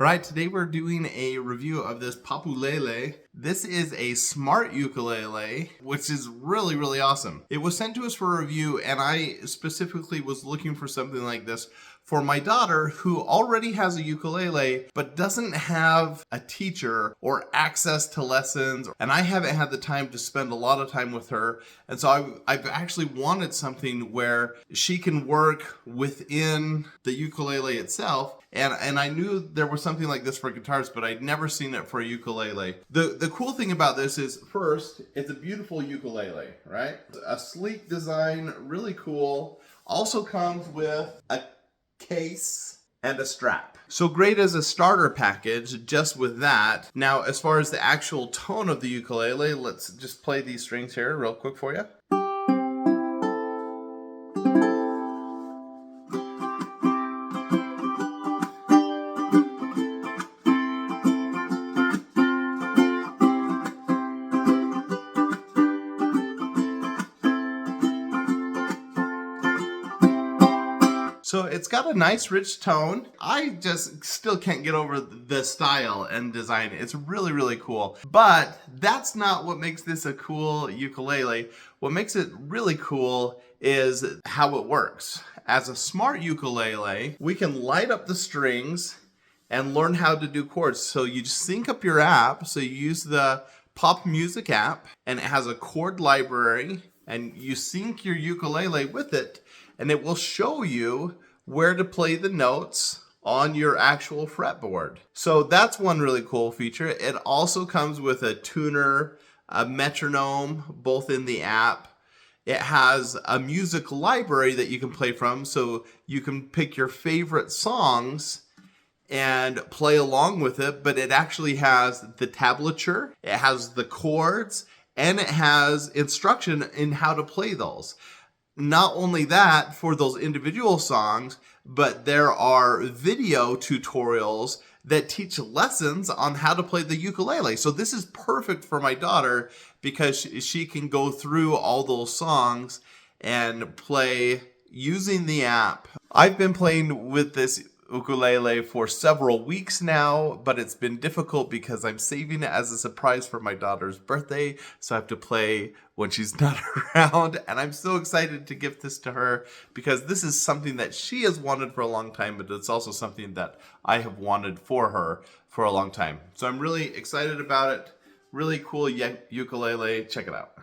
All right, today we're doing a review of this Populele. This is a smart ukulele, which is really, really awesome. It was sent to us for a review, and I specifically was looking for something like this for my daughter who already has a ukulele but doesn't have a teacher or access to lessons, and I haven't had the time to spend a lot of time with her. And so I've actually wanted something where she can work within the ukulele itself. And I knew there was something like this for guitars, but I'd never seen it for a ukulele. The cool thing about this is, first, it's a beautiful ukulele, right? A sleek design, really cool. Also comes with a case and a strap. So great as a starter package just with that. Now, as far as the actual tone of the ukulele, let's just play these strings here real quick for you. So it's got a nice rich tone. I just still can't get over the style and design. It's really, really cool. But that's not what makes this a cool ukulele. What makes it really cool is how it works. As a smart ukulele, we can light up the strings and learn how to do chords. So you just sync up your app. So you use the Pop Music app, and it has a chord library, and you sync your ukulele with it, and it will show you where to play the notes on your actual fretboard. So that's one really cool feature. It also comes with a tuner, a metronome, both in the app. It has a music library that you can play from, so you can pick your favorite songs and play along with it, but it actually has the tablature, it has the chords, and it has instruction in how to play those. Not only that, for those individual songs, but there are video tutorials that teach lessons on how to play the ukulele. So this is perfect for my daughter because she can go through all those songs and play using the app. I've been playing with this ukulele for several weeks now, but it's been difficult because I'm saving it as a surprise for my daughter's birthday, so I have to play when she's not around, and I'm so excited to gift this to her because this is something that she has wanted for a long time, but it's also something that I have wanted for her for a long time. So I'm really excited about it. Really cool ukulele. Check it out.